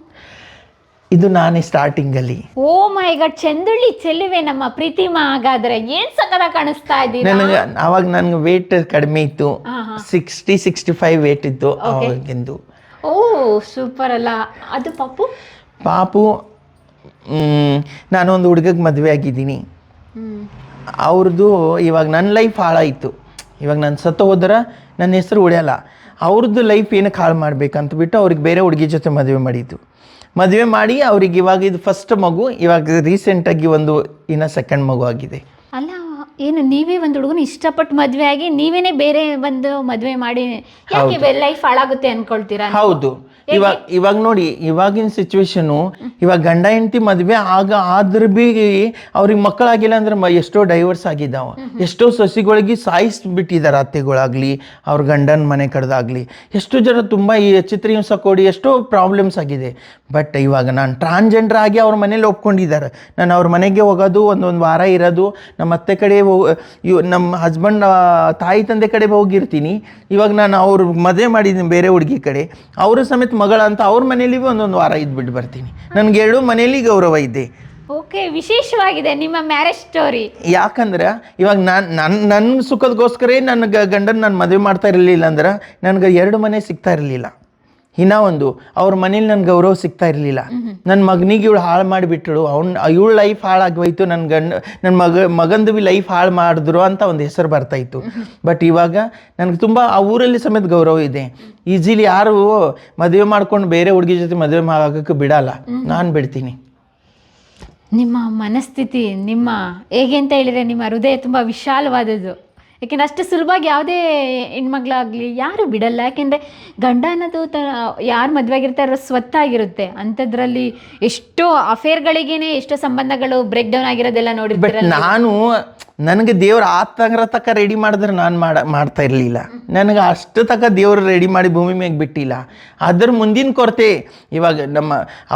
ಇದು ನಾನೇ ಸ್ಟಾರ್ಟಿಂಗಲ್ಲಿ. ಓ ಮೈ ಗಾಡ್, ಚಂದುಳ್ಳಿ ಚೆಲುವೆ ನಮ್ಮ ಪ್ರೀತಿಮಾ. ಹಾಗಾದ್ರೆ ಏನ್ ಸಕದ ಕಾಣಿಸ್ತಾ ಇದ್ದೀರಾ. ಅವಾಗ ನನಗೆ ವೇಟ್ ಕಡಿಮೆ ಇತ್ತು, 60-65 ವೇಟ್ ಇತ್ತು ಅವಾಗಿಂದು. ಓ ಸೂಪರ್ ಅಲ್ಲ. ಅದು ಪಾಪು ನಾನೊಂದು ಹುಡುಗಗೆ ಮದುವೆ ಆಗಿದ್ದೀನಿ. ಅವ್ರದ್ದು ಇವಾಗ ನನ್ನ ಲೈಫ್ ಹಾಳಾಯಿತು. ಇವಾಗ ನಾನು ಸತ್ತು ಹೋದ್ರೆ ನನ್ನ ಹೆಸರು ಉಳಿಯಲ್ಲ. ಅವ್ರದ್ದು ಲೈಫ್ ಏನಕ್ಕೆ ಹಾಳು ಮಾಡ್ಬೇಕಂತ ಬಿಟ್ಟು ಅವ್ರಿಗೆ ಬೇರೆ ಹುಡುಗಿ ಜೊತೆ ಮದುವೆ ಮಾಡಿ ಅವ್ರಿಗೆ ಇವಾಗ ಇದು ಫಸ್ಟ್ ಮಗು, ಇವಾಗ ರೀಸೆಂಟಾಗಿ ಇನ್ನು ಸೆಕೆಂಡ್ ಮಗು ಆಗಿದೆ. ಅಲ್ಲ ಏನು ನೀವೇ ಒಂದು ಹುಡುಗನ ಇಷ್ಟಪಟ್ಟು ಮದುವೆ ಆಗಿ ನೀವೇನೇ ಬೇರೆ ಒಂದು ಮದುವೆ ಮಾಡಿ ಯಾಕೆ ಲೈಫ್ ಹಾಳಾಗುತ್ತೆ ಅನ್ಕೊಳ್ತೀರಾ? ಹೌದು. ಇವಾಗ ನೋಡಿ, ಇವಾಗಿನ ಸಿಚುವೇಶನು, ಇವಾಗ ಗಂಡ ಹೆಂಡತಿ ಮದುವೆ ಆದ್ರೆ ಬಿ ಅವ್ರಿಗೆ ಮಕ್ಕಳಾಗಿಲ್ಲ ಅಂದ್ರೆ ಎಷ್ಟೋ ಡೈವರ್ಸ್ ಆಗಿದ್ದಾವ. ಎಷ್ಟೋ ಸಸಿಗಳಿಗೆ ಸಾಯಿಸ್ಬಿಟ್ಟಿದ್ದಾರೆ ಅತ್ತೆಗಳಾಗ್ಲಿ, ಅವ್ರ ಗಂಡನ ಮನೆ ಕಡ್ದಾಗ್ಲಿ. ಎಷ್ಟೋ ಜನ ತುಂಬ ಈ ಚಿತ್ರಹಿಂಸೆ ಕೊಡಿ ಎಷ್ಟೋ ಪ್ರಾಬ್ಲಮ್ಸ್ ಆಗಿದೆ. ಬಟ್ ಇವಾಗ ನಾನು ಟ್ರಾನ್ಸ್ಜೆಂಡರ್ ಆಗಿ ಅವ್ರ ಮನೇಲಿ ಒಪ್ಕೊಂಡಿದ್ದಾರೆ. ನಾನು ಅವ್ರ ಮನೆಗೆ ಹೋಗೋದು, ಒಂದೊಂದು ವಾರ ಇರೋದು, ನಮ್ಮ ಅತ್ತೆ ಕಡೆ ನಮ್ಮ ಹಸ್ಬೆಂಡ್ ತಾಯಿ ತಂದೆ ಕಡೆ ಹೋಗಿರ್ತೀನಿ. ಇವಾಗ ನಾನು ಅವ್ರ ಮದುವೆ ಮಾಡಿದ್ದೀನಿ ಬೇರೆ ಹುಡುಗಿ ಕಡೆ, ಅವರು ಸಮೇತ ಮಗಳ ಅಂತ ಅವ್ರ ಮನೇಲಿ ಒಂದೊಂದು ವಾರ ಇದ್ಬಿಟ್ಟು ಬರ್ತೀನಿ. ನನಗೆ 2 ಮನೇಲಿ ಗೌರವ ಇದೆ. ಓಕೆ, ವಿಶೇಷವಾಗಿದೆ ನಿಮ್ಮ ಮ್ಯಾರೇಜ್ ಸ್ಟೋರಿ. ಯಾಕಂದ್ರೆ ಇವಾಗ ನನ್ನ ಸುಖದಗೋಸ್ಕರ ನನ್ನ ಗಂಡನ ನಾನು ಮದುವೆ ಮಾಡ್ತಾ ಇರಲಿಲ್ಲ ಅಂದ್ರೆ ನನಗೆ 2 ಮನೆ ಸಿಗ್ತಾ ಇರಲಿಲ್ಲ. ಇನ್ನೂ ಒಂದು ಅವ್ರ ಮನೇಲಿ ನನ್ನ ಗೌರವ ಸಿಗ್ತಾ ಇರಲಿಲ್ಲ. ನನ್ನ ಮಗನಿಗೆ ಇವಳು ಹಾಳು ಮಾಡಿಬಿಟ್ಟಳು, ಇವಳ ಲೈಫ್ ಹಾಳಾಗೋಯ್ತು, ನನ್ನ ಮಗಂದು ಬಿ ಲೈಫ್ ಹಾಳು ಮಾಡಿದ್ರು ಅಂತ ಒಂದು ಹೆಸರು ಬರ್ತಾಯಿತ್ತು. ಬಟ್ ಇವಾಗ ನನಗೆ ತುಂಬ ಆ ಊರಲ್ಲಿ ಸಮೇತ ಗೌರವ ಇದೆ. ಈಸಿಲಿ ಯಾರು ಮದುವೆ ಮಾಡ್ಕೊಂಡು ಬೇರೆ ಹುಡುಗಿ ಜೊತೆ ಮದುವೆ ಆಗೋಕ್ಕೆ ಬಿಡಲ್ಲ, ನಾನು ಬಿಡ್ತೀನಿ. ನಿಮ್ಮ ಮನಸ್ಥಿತಿ ಹೇಗೆ ಅಂತ ಹೇಳಿದರೆ ನಿಮ್ಮ ಹೃದಯ ತುಂಬ ವಿಶಾಲವಾದದ್ದು. ಯಾಕೆಂದರೆ ಅಷ್ಟು ಸುಲಭವಾಗಿ ಯಾವುದೇ ಹೆಣ್ಮಗಳಾಗಲಿ ಯಾರು ಬಿಡಲ್ಲ. ಯಾಕೆಂದರೆ ಗಂಡ ಅನ್ನೋದು ಯಾರು ಮದುವೆ ಆಗಿರ್ತಾರೋ ಸ್ವತ್ತಾಗಿರುತ್ತೆ. ಅಂಥದ್ರಲ್ಲಿ ಎಷ್ಟೋ ಅಫೇರ್ಗಳಿಗೇನೆ ಎಷ್ಟೋ ಸಂಬಂಧಗಳು ಬ್ರೇಕ್ ಡೌನ್ ಆಗಿರೋದೆಲ್ಲ ನೋಡಿರ್ತೀರ. ನನಗೆ ದೇವ್ರು ತಕ್ಕ ರೆಡಿ ಮಾಡಿದ್ರೆ ನಾನು ಮಾಡ್ತಾ ಇರಲಿಲ್ಲ. ನನಗೆ ಅಷ್ಟು ತಕ್ಕ ದೇವ್ರು ರೆಡಿ ಮಾಡಿ ಭೂಮಿ ಮೇಲೆ ಬಿಟ್ಟಿಲ್ಲ. ಅದ್ರ ಮುಂದಿನ ಕೊರತೆ ಇವಾಗ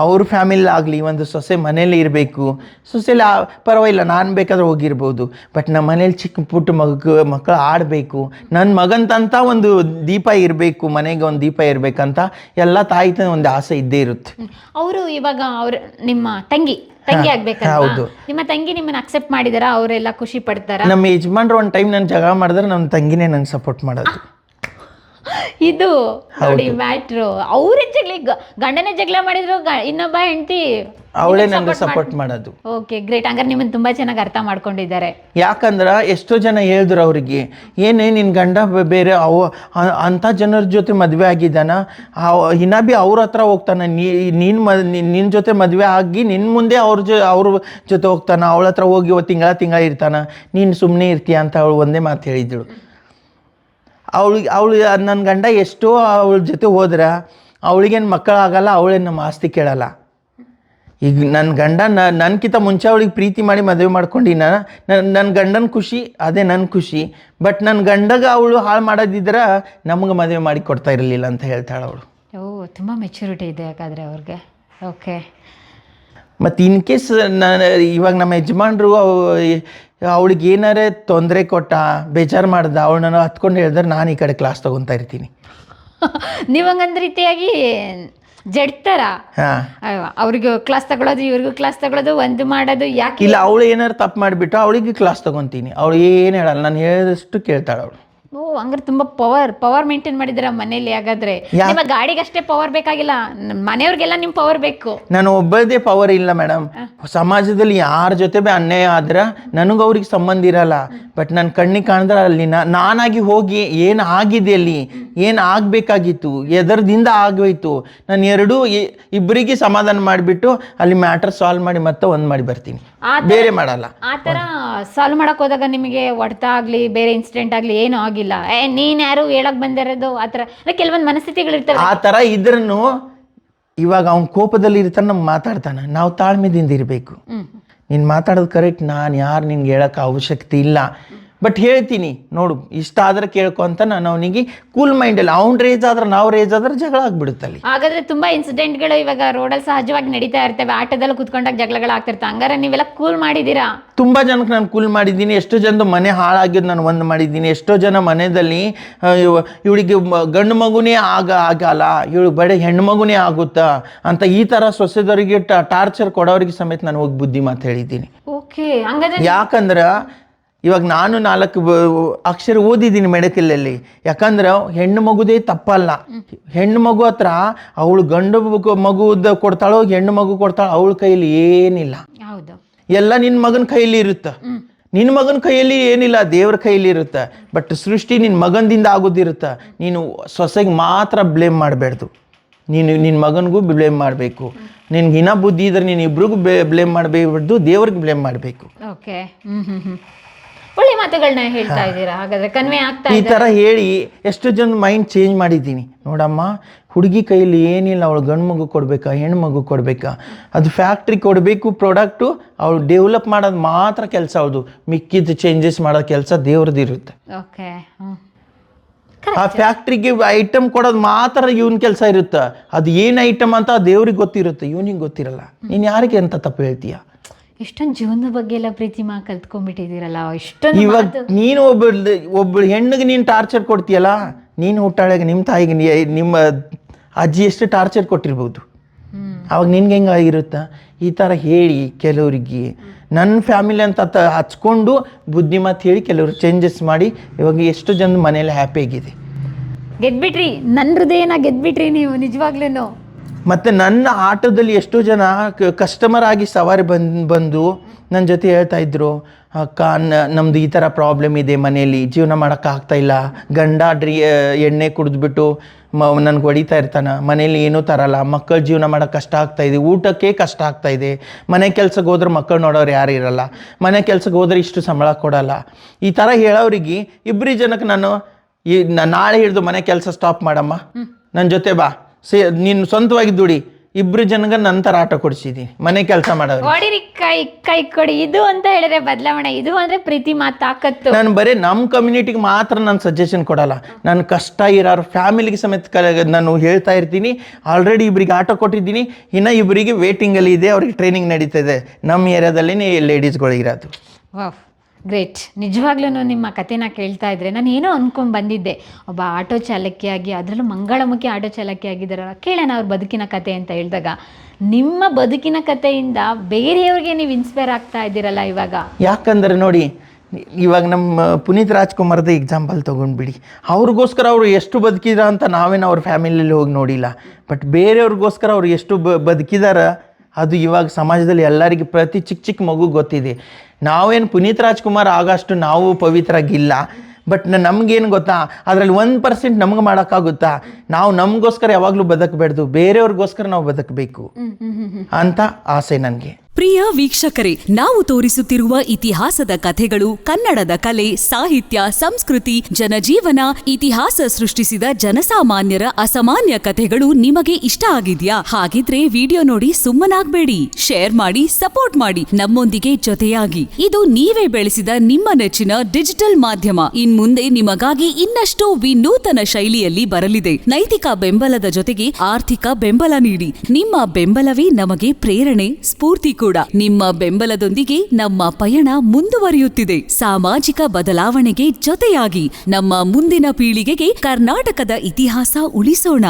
ಅವ್ರ ಫ್ಯಾಮಿಲಿ ಆಗಲಿ, ಒಂದು ಸೊಸೆ ಮನೇಲಿ ಇರಬೇಕು. ಸೊಸೆಲಿ ಪರವಾಗಿಲ್ಲ, ನಾನು ಬೇಕಾದ್ರೆ ಹೋಗಿರ್ಬೋದು. ಬಟ್ ನಮ್ಮ ಮನೇಲಿ ಚಿಕ್ಕ ಪುಟ್ಟ ಮಕ್ಕಳು ಆಡಬೇಕು, ನನ್ನ ಮಗಂತಂತ ಒಂದು ದೀಪ ಇರಬೇಕು, ಮನೆಗೆ ಒಂದು ದೀಪ ಇರಬೇಕಂತ ಎಲ್ಲ ತಾಯಿ ಒಂದು ಆಸೆ ಇದ್ದೇ ಇರುತ್ತೆ. ಅವರು ಇವಾಗ ನಿಮ್ಮ ತಂಗಿ ಆಗ್ಬೇಕಲ್ವಾ? ನಿಮ್ಮ ತಂಗಿ ನಿಮ್ಮನ್ನ ಅಕ್ಸೆಪ್ಟ್ ಮಾಡಿದಾರ? ಅವರೆಲ್ಲ ಖುಷಿ ಪಡ್ತಾರ? ನಮ್ಮ ಯಜಮಾನ್ರು ಒಂದು ಟೈಮ್ ನಾನು ಜಗಳ ಮಾಡಿದ್ರೆ ನಮ್ಮ ತಂಗಿನೇ ನಂಗೆ ಸಪೋರ್ಟ್ ಮಾಡೋದು. ಇದು ನೋಡಿ ಮ್ಯಾಟ್ರು. ಅವ್ರೇ ಗಂಡನೇ ಜಗಳ ಮಾಡಿದ್ರು, ಇನ್ನೊಬ್ಬ ಹೆಂಡತಿ ಅವಳೇ ನನಗೆ ಸಪೋರ್ಟ್ ಮಾಡೋದು. Okay, great. ಹಂಗಾರೆ ನಿಮ್ಮನ್ನು ತುಂಬ ಚೆನ್ನಾಗಿ ಅರ್ಥ ಮಾಡ್ಕೊಂಡಿದ್ದಾರೆ. ಯಾಕಂದ್ರೆ ಎಷ್ಟೋ ಜನ ಹೇಳಿದ್ರು ಅವ್ರಿಗೆ, ಏನೇ ನಿನ್ನ ಗಂಡ ಬೇರೆ ಅಂಥ ಜನರ ಜೊತೆ ಮದುವೆ ಆಗಿದ್ದಾನ, ಇನ್ನ ಬಿ ಅವ್ರ ಹತ್ರ ಹೋಗ್ತಾನೆ, ನಿನ್ನ ಜೊತೆ ಮದುವೆ ಆಗಿ ನಿನ್ನ ಮುಂದೆ ಅವ್ರ ಜೊತೆ ಹೋಗ್ತಾನೆ, ಅವಳ ಹತ್ರ ಹೋಗಿ ತಿಂಗಳ ಇರ್ತಾನೆ, ನೀನು ಸುಮ್ಮನೆ ಇರ್ತೀಯ ಅಂತ ಅವಳು ಒಂದೇ ಮಾತು ಹೇಳಿದ್ದಳು. ಅವಳು ನನ್ನ ಗಂಡ ಎಷ್ಟೋ ಅವಳ ಜೊತೆ ಹೋದ್ರೆ ಅವಳಿಗೇನು ಮಕ್ಕಳಾಗಲ್ಲ, ಅವಳೇನು ನಮ್ಮ ಆಸ್ತಿ ಕೇಳಲ್ಲ. ಈಗ ನನ್ನ ಗಂಡ ನನ್ಕಿಂತ ಮುಂಚೆ ಅವಳಿಗೆ ಪ್ರೀತಿ ಮಾಡಿ ಮದುವೆ ಮಾಡ್ಕೊಂಡಿನ, ನನ್ನ ಗಂಡನ ಖುಷಿ ಅದೇ ನನ್ನ ಖುಷಿ. ಬಟ್ ನನ್ನ ಗಂಡಗೆ ಅವಳು ಹಾಳು ಮಾಡೋದಿದ್ರೆ ನಮಗೆ ಮದುವೆ ಮಾಡಿ ಕೊಡ್ತಾ ಇರಲಿಲ್ಲ ಅಂತ ಹೇಳ್ತಾಳೆ ಅವಳು. ಓ, ತುಂಬ ಮೆಚುರಿಟಿ ಇದೆ ಯಾಕಾದರೆ ಅವ್ರಿಗೆ. ಓಕೆ, ಮತ್ತು ಇನ್ ಕೇಸ್ ಇವಾಗ ನಮ್ಮ ಯಜಮಾನ್ರು ಅವಳಿಗೆ ಏನಾರೇ ತೊಂದರೆ ಕೊಟ್ಟ, ಬೇಜಾರು ಮಾಡ್ದ, ಅವಳನ್ನ ಹತ್ಕೊಂಡು ಹೇಳಿದ್ರೆ ನಾನು ಈ ಕಡೆ ಕ್ಲಾಸ್ ತೊಗೊತಾ ಇರ್ತೀನಿ. ನೀವು ಹಂಗಂದ ರೀತಿಯಾಗಿ ಜಡ್ತಾರ? ಅವ್ರಿಗೆ ಕ್ಲಾಸ್ ತಗೊಳ್ಳೋದು, ಇವ್ರಿಗೂ ಕ್ಲಾಸ್ ತಗೊಳ್ಳೋದು, ಒಂದು ಮಾಡೋದು ಯಾಕೆ ಇಲ್ಲ. ಅವಳು ಏನಾರು ತಪ್ಪು ಮಾಡಿಬಿಟ್ಟು ಅವಳಿಗೆ ಕ್ಲಾಸ್ ತೊಗೊತೀನಿ. ಅವಳು ಏನು ಹೇಳಲ್ಲ, ನಾನು ಹೇಳಿದಷ್ಟು ಕೇಳ್ತಾಳೆ ಅವಳು. ಓ ಹಂಗಾರೆ ತುಂಬಾ ಪವರ್ ಮೇಂಟೈನ್ ಮಾಡಿದ್ದೀರಾ ಮನೇಲಿ. ಹಾಗಾದ್ರೆ ನಿಮ್ಮ ಗಾಡಿಗಷ್ಟೇ ಪವರ್ ಬೇಕಾಗಿಲ್ಲ, ಮನೆಯವ್ರಿಗೆಲ್ಲ ನಿಮ್ ಪವರ್ ಬೇಕು. ನಾನು ಒಬ್ಬದೇ ಪವರ್ ಇಲ್ಲ ಮೇಡಮ್. ಸಮಾಜದಲ್ಲಿ ಯಾರ ಜೊತೆ ಅನ್ಯಾಯ ಆದ್ರೆ ನನಗೆ ಅವ್ರಿಗೆ ಸಂಬಂಧ ಇರಲ್ಲ. ಬಟ್ ನನ್ನ ಕಣ್ಣಿಗೆ ಕಾಣಿದ್ರೆ ಅಲ್ಲಿ ನಾನಾಗಿ ಹೋಗಿ ಏನು ಆಗಿದೆ, ಅಲ್ಲಿ ಏನು ಆಗ್ಬೇಕಾಗಿತ್ತು, ಎದರದಿಂದ ಆಗೋಯ್ತು, ನಾನು ಎರಡೂ ಇಬ್ಬರಿಗೆ ಸಮಾಧಾನ ಮಾಡಿಬಿಟ್ಟು ಅಲ್ಲಿ ಮ್ಯಾಟರ್ ಸಾಲ್ವ್ ಮಾಡಿ ಮತ್ತೆ ಒಂದ್ ಮಾಡಿ ಬರ್ತೀನಿ, ಬೇರೆ ಮಾಡಲ್ಲ. ಆ ಥರ ಸಾಲ್ವ್ ಮಾಡಕ್ ಹೋದಾಗ ನಿಮಗೆ ಹೊಡೆತ ಆಗ್ಲಿ ಬೇರೆ ಇನ್ಸಿಡೆಂಟ್ ಆಗ್ಲಿ ಏನೂ ಆಗಿಲ್ಲ? ನೀನ್ ಯಾರು ಹೇಳಕ್ ಬಂದಿರೋದು ಆ ಥರ ಕೆಲವೊಂದು ಮನಸ್ಥಿತಿಗಳು ಇರ್ತವೆ. ಆ ಥರ ಇದ್ರೂ ಇವಾಗ ಅವ್ನ ಕೋಪದಲ್ಲಿ ಇರ್ತಾನೆ, ನಮ್ಗೆ ಮಾತಾಡ್ತಾನೆ, ನಾವು ತಾಳ್ಮೆದಿಂದ ಇರಬೇಕು. ನೀನು ಮಾತಾಡೋದು ಕರೆಕ್ಟ್, ನಾನು ಯಾರು ನಿನ್ಗೆ ಹೇಳೋಕೆ ಅವಶ್ಯಕತೆ ಇಲ್ಲ, ಬಟ್ ಹೇಳ್ತೀನಿ ನೋಡು ಇಷ್ಟ ಆದ್ರೆ ಕೇಳ್ಕೊ ಅಂತ ನಾನು ಅವನಿಗೆ ಕೂಲ್ ಮೈಂಡಲ್ಲಿ. ಅವ್ನು ರೇಜ್ ಆದ್ರೆ ನಾವು ರೇಜ್ ಆದ್ರೆ ಜಗಳ ಆಗ್ಬಿಡುತ್ತಲ್ಲಿ. ಹಾಗಾದ್ರೆ ತುಂಬಾ ಇನ್ಸಿಡೆಂಟ್ಗಳು ಇವಾಗ ರೋಡಲ್ಲಿ ಸಹಜವಾಗಿ ನಡೀತಾ ಇರ್ತವೆ, ಆಟೋದಲ್ಲಿ ಕುತ್ಕೊಂಡಾಗ ಜಗಳಗಳಾಗ್ತಿರ್ತವೆ. ಹಂಗಾರೆ ನೀವೆಲ್ಲ ಕೂಲ್ ಮಾಡಿದ್ದೀರಾ? ತುಂಬ ಜನಕ್ಕೆ ನಾನು ಕೂಲ್ ಮಾಡಿದ್ದೀನಿ. ಎಷ್ಟೋ ಜನದ ಮನೆ ಹಾಳಾಗಿದ್ದು ನಾನು ಒಂದು ಮಾಡಿದ್ದೀನಿ. ಎಷ್ಟೋ ಜನ ಮನೆಯಲ್ಲಿ ಇವಳಿಗೆ ಗಂಡು ಮಗುನೇ ಆಗಲ್ಲ, ಇವಳು ಬರೀ ಹೆಣ್ಣು ಮಗುನೇ ಆಗುತ್ತಾ ಅಂತ ಈ ಥರ ಸೊಸೆದವರಿಗೆ ಟಾರ್ಚರ್ ಕೊಡೋರಿಗೆ ಸಮೇತ ನಾನು ಹೋಗಿ ಬುದ್ಧಿ ಮಾತು ಹೇಳಿದ್ದೀನಿ. ಓಕೆ, ಹಂಗಾದ್ರೆ ಯಾಕಂದ್ರೆ ಇವಾಗ ನಾನು 4 ಅಕ್ಷರ ಓದಿದ್ದೀನಿ ಮೆಡಿಕಲಲ್ಲಿ. ಯಾಕಂದ್ರೆ ಹೆಣ್ಣು ಮಗುದೇ ತಪ್ಪಲ್ಲ. ಹೆಣ್ಣು ಮಗು ಹತ್ರ ಅವಳು ಗಂಡು ಮಗುದ ಕೊಡ್ತಾಳೋ ಹೆಣ್ಣು ಮಗು ಕೊಡ್ತಾಳೋ ಅವಳ ಕೈಯಲ್ಲಿ ಏನಿಲ್ಲ, ಎಲ್ಲ ನಿನ್ನ ಮಗನ ಕೈಯಲ್ಲಿ ಇರುತ್ತೆ. ನಿನ್ನ ಮಗನ ಕೈಯಲ್ಲಿ ಏನಿಲ್ಲ, ದೇವ್ರ ಕೈಯಲ್ಲಿ ಇರುತ್ತೆ. ಬಟ್ ಸೃಷ್ಟಿ ನಿನ್ನ ಮಗನಿಂದ ಆಗೋದಿರುತ್ತೆ. ನೀನು ಸೊಸೆಗೆ ಮಾತ್ರ ಬ್ಲೇಮ್ ಮಾಡಬೇಡ್ದು, ನಿನ್ನ ಮಗನಿಗೂ ಬ್ಲೇಮ್ ಮಾಡಬೇಕು. ನಿನ್ಗೆ ಇನ್ನ ಬುದ್ಧಿ ಇದ್ರೆ ನೀನು ಇಬ್ರಿಗೂ ಬ್ಲೇಮ್ ಮಾಡಬೇಡ್ದು, ದೇವ್ರಿಗೆ ಬ್ಲೇಮ್ ಮಾಡಬೇಕು. ಓಕೆ, ಒಳ್ಳೆ ಮಾತುಗಳನ್ನ ಹೇಳ್ತಾ ಇದ್ದೀರಾ. ಹಾಗಾದ್ರೆ ಕನ್ವೆ ಆಗ್ತಾ ಈ ಥರ ಹೇಳಿ ಎಷ್ಟು ಜನ ಮೈಂಡ್ ಚೇಂಜ್ ಮಾಡಿದ್ದೀನಿ. ನೋಡಮ್ಮ, ಹುಡುಗಿ ಕೈಯಲ್ಲಿ ಏನಿಲ್ಲ, ಅವಳು ಗಂಡು ಮಗು ಕೊಡಬೇಕಾ ಹೆಣ್ಣು ಮಗು ಕೊಡಬೇಕಾ, ಅದು ಫ್ಯಾಕ್ಟ್ರಿ ಕೊಡಬೇಕು ಪ್ರಾಡಕ್ಟು, ಅವಳು ಡೆವಲಪ್ ಮಾಡೋದು ಮಾತ್ರ ಕೆಲಸ, ಹೌದು ಮಿಕ್ಕಿದ್ದು ಚೇಂಜಸ್ ಮಾಡೋ ಕೆಲಸ ದೇವ್ರದ್ದು ಇರುತ್ತೆ. ಓಕೆ, ಆ ಫ್ಯಾಕ್ಟ್ರಿಗೆ ಐಟಮ್ ಕೊಡೋದು ಮಾತ್ರ ಇವನ್ ಕೆಲಸ ಇರುತ್ತೆ. ಅದು ಏನು ಐಟಮ್ ಅಂತ ದೇವ್ರಿಗೆ ಗೊತ್ತಿರುತ್ತೆ, ಇವನಿಗೆ ಗೊತ್ತಿರಲ್ಲ. ನೀನು ಯಾರಿಗೆ ಅಂತ ತಪ್ಪು ಹೇಳ್ತೀಯ? ಎಷ್ಟೊಂದು ಜೀವನದ ಬಗ್ಗೆ ಎಲ್ಲ ಪ್ರೀತಿ ಕಲ್ತ್ಕೊಂಡ್ಬಿಟ್ಟಿದ್ದೀರಲ್ಲ. ಇಷ್ಟೊಂದು ಇವಾಗ ನೀನು ಒಬ್ಬಳು ಹೆಣ್ಣಿಗೆ ನೀನು ಟಾರ್ಚರ್ ಕೊಡ್ತೀಯಲ್ಲ, ನೀನು ಹುಟ್ಟಾಳಾಗ ನಿಮ್ಮ ತಾಯಿಗೆ ನಿಮ್ಮ ಅಜ್ಜಿ ಎಷ್ಟು ಟಾರ್ಚರ್ ಕೊಟ್ಟಿರ್ಬೋದು, ಅವಾಗ ನಿನ್ಗೆ ಹೆಂಗೆ ಆಗಿರುತ್ತಾ? ಈ ಥರ ಹೇಳಿ ಕೆಲವರಿಗೆ ನನ್ನ ಫ್ಯಾಮಿಲಿ ಅಂತ ಹಚ್ಕೊಂಡು ಬುದ್ಧಿ ಮಾತು ಹೇಳಿ ಕೆಲವರು ಚೇಂಜಸ್ ಮಾಡಿ ಇವಾಗ ಎಷ್ಟು ಜನ ಮನೇಲಿ ಹ್ಯಾಪಿ ಆಗಿದೆ. ಗೆದ್ಬಿಟ್ರಿ, ನನ್ನ ಹೃದಯನ ಗೆದ್ಬಿಟ್ರಿ ನೀವು ನಿಜವಾಗ್ಲೂ. ಮತ್ತು ನನ್ನ ಆಟೋದಲ್ಲಿ ಎಷ್ಟೋ ಜನ ಕಸ್ಟಮರ್ ಆಗಿ ಸವಾರಿ ಬಂದು ನನ್ನ ಜೊತೆ ಹೇಳ್ತಾ ಇದ್ರು, ಅಕ್ಕ ನಮ್ಮದು ಈ ಥರ ಪ್ರಾಬ್ಲಮ್ ಇದೆ, ಮನೇಲಿ ಜೀವನ ಮಾಡೋಕ್ಕಾಗ್ತಾಯಿಲ್ಲ, ಗಂಡ ಎಣ್ಣೆ ಕುಡಿದ್ಬಿಟ್ಟು ನನಗೆ ಹೊಡಿತಾ ಇರ್ತಾನೆ, ಮನೇಲಿ ಏನೂ ತರಲ್ಲ, ಮಕ್ಕಳ ಜೀವನ ಮಾಡೋಕ್ಕೆ ಕಷ್ಟ ಆಗ್ತಾಯಿದೆ, ಊಟಕ್ಕೆ ಕಷ್ಟ ಆಗ್ತಾಯಿದೆ, ಮನೆ ಕೆಲ್ಸಕ್ಕೆ ಹೋದ್ರೆ ಮಕ್ಕಳು ನೋಡೋರು ಯಾರು ಇರಲ್ಲ, ಮನೆ ಕೆಲ್ಸಕ್ಕೆ ಹೋದ್ರೆ ಇಷ್ಟು ಸಂಬಳ ಕೊಡಲ್ಲ. ಈ ಥರ ಹೇಳೋರಿಗೆ ಇಬ್ಬರು ಜನಕ್ಕೆ ನಾನು ನಾಳೆ ಹಿಡಿದು ಮನೆ ಕೆಲಸ ಸ್ಟಾಪ್ ಮಾಡಮ್ಮ, ನನ್ನ ಜೊತೆ ಬಾ, ನೀನು ಸ್ವಂತವಾಗಿ ದುಡಿ, ಇಬ್ರು ಜನಗ ನಂತರ ಆಟ ಕೊಡಿಸಿದ್ದೀನಿ, ಮನೆ ಕೆಲಸ ಮಾಡೋರು. ಹೊಡಿರಿ, ಕೈ ಕೊಡಿ, ಇದು ಅಂತ ಹೇಳಿದ್ರೆ ಬದಲಾವಣೆ, ಇದು ಅಂದ್ರೆ ಪ್ರೀತಿ ಮಾತಾಕತ್ತು. ನಾನು ಬರೀ ನಮ್ಮ ಕಮ್ಯುನಿಟಿಗೆ ಮಾತ್ರ ನಾನು ಸಜೆಷನ್ ಕೊಡಲ್ಲ, ನಾನು ಕಷ್ಟ ಇರೋರು ಫ್ಯಾಮಿಲಿಗೆ ಸಮೇತ ನಾನು ಹೇಳ್ತಾ ಇರ್ತೀನಿ. ಆಲ್ರೆಡಿ ಇಬ್ಬರಿಗೆ ಆಟ ಕೊಟ್ಟಿದ್ದೀನಿ, ಇನ್ನು ಇಬ್ಬರಿಗೆ ವೇಟಿಂಗಲ್ಲಿ ಇದೆ, ಅವ್ರಿಗೆ ಟ್ರೈನಿಂಗ್ ನಡೀತಾ ಇದೆ. ನಮ್ಮ ಏರಿಯಾದಲ್ಲಿ ಲೇಡೀಸ್ಗಳು ಇರೋದು. Wow, great. ನಿಜವಾಗ್ಲೂ ನಿಮ್ಮ ಕಥೆನ ಕೇಳ್ತಾ ಇದ್ರೆ ನಾನು ಏನೋ ಅಂದ್ಕೊಂಡು ಬಂದಿದ್ದೆ, ಒಬ್ಬ ಆಟೋ ಚಾಲಕಿಯಾಗಿ, ಅದರಲ್ಲೂ ಮಂಗಳಮುಖಿ ಆಟೋ ಚಾಲಕಿ ಆಗಿದ್ದಾರಲ್ಲ, ಕೇಳೋಣ ಅವ್ರ ಬದುಕಿನ ಕತೆ ಅಂತ ಹೇಳಿದಾಗ ನಿಮ್ಮ ಬದುಕಿನ ಕಥೆಯಿಂದ ಬೇರೆಯವ್ರಿಗೆ ನೀವು ಇನ್ಸ್ಪೈರ್ ಆಗ್ತಾ ಇದ್ದೀರಲ್ಲ ಇವಾಗ. ಯಾಕಂದ್ರೆ ನೋಡಿ, ಇವಾಗ ನಮ್ಮ ಪುನೀತ್ ರಾಜ್ಕುಮಾರ್ದ ಎಕ್ಸಾಂಪಲ್ ತೊಗೊಂಡ್ಬಿಡಿ. ಅವ್ರಿಗೋಸ್ಕರ ಅವರು ಎಷ್ಟು ಬದುಕಿದಾರ ಅಂತ ನಾವೇನು ಅವ್ರ ಫ್ಯಾಮಿಲಿಯಲ್ಲಿ ಹೋಗಿ ನೋಡಿಲ್ಲ, ಬಟ್ ಬೇರೆಯವ್ರಿಗೋಸ್ಕರ ಅವ್ರು ಎಷ್ಟು ಬದುಕಿದಾರ ಅದು ಇವಾಗ ಸಮಾಜದಲ್ಲಿ ಎಲ್ಲರಿಗೆ ಪ್ರತಿ ಚಿಕ್ಕ ಮಗು ಗೊತ್ತಿದೆ. ನಾವೇನು ಪುನೀತ್ ರಾಜ್ಕುಮಾರ್ ಆಗಷ್ಟು ನಾವು ಪವಿತ್ರಾಗಿಲ್ಲ, ಬಟ್ ನಮಗೇನು ಗೊತ್ತಾ, ಅದರಲ್ಲಿ 1% ನಮ್ಗೆ ಮಾಡೋಕ್ಕಾಗುತ್ತಾ? ನಾವು ನಮಗೋಸ್ಕರ ಯಾವಾಗಲೂ ಬದುಕಬೇಡ್ದು, ಬೇರೆಯವ್ರಿಗೋಸ್ಕರ ನಾವು ಬದುಕಬೇಕು ಅಂತ ಆಸೆ ನನಗೆ. ಪ್ರಿಯ ವೀಕ್ಷಕರೇ, ನಾವು ತೋರಿಸುತ್ತಿರುವ ಇತಿಹಾಸದ ಕಥೆಗಳು ಕನ್ನಡದ ಕಲೆ, ಸಾಹಿತ್ಯ, ಸಂಸ್ಕೃತಿ, ಜನಜೀವನ, ಇತಿಹಾಸ ಸೃಷ್ಟಿಸಿದ ಜನಸಾಮಾನ್ಯರ ಅಸಾಮಾನ್ಯ ಕಥೆಗಳು ನಿಮಗೆ ಇಷ್ಟ ಆಗಿದ್ಯಾ? ಹಾಗಿದ್ರೆ ವಿಡಿಯೋ ನೋಡಿ ಸುಮ್ಮನಾಗ್ಬೇಡಿ, ಶೇರ್ ಮಾಡಿ, ಸಪೋರ್ಟ್ ಮಾಡಿ, ನಮ್ಮೊಂದಿಗೆ ಜೊತೆಯಾಗಿ. ಇದು ನೀವೇ ಬೆಳೆಸಿದ ನಿಮ್ಮ ನೆಚ್ಚಿನ ಡಿಜಿಟಲ್ ಮಾಧ್ಯಮ. ಇನ್ಮುಂದೆ ನಿಮಗಾಗಿ ಇನ್ನಷ್ಟು ವಿನೂತನ ಶೈಲಿಯಲ್ಲಿ ಬರಲಿದೆ. ನೈತಿಕ ಬೆಂಬಲದ ಜೊತೆಗೆ ಆರ್ಥಿಕ ಬೆಂಬಲ ನೀಡಿ. ನಿಮ್ಮ ಬೆಂಬಲವೇ ನಮಗೆ ಪ್ರೇರಣೆ, ಸ್ಫೂರ್ತಿ ಕೂಡ. ನಿಮ್ಮ ಬೆಂಬಲದೊಂದಿಗೆ ನಮ್ಮ ಪಯಣ ಮುಂದುವರಿಯುತ್ತಿದೆ. ಸಾಮಾಜಿಕ ಬದಲಾವಣೆಗೆ ಜೊತೆಯಾಗಿ ನಮ್ಮ ಮುಂದಿನ ಪೀಳಿಗೆಗೆ ಕರ್ನಾಟಕದ ಇತಿಹಾಸ ಉಳಿಸೋಣ.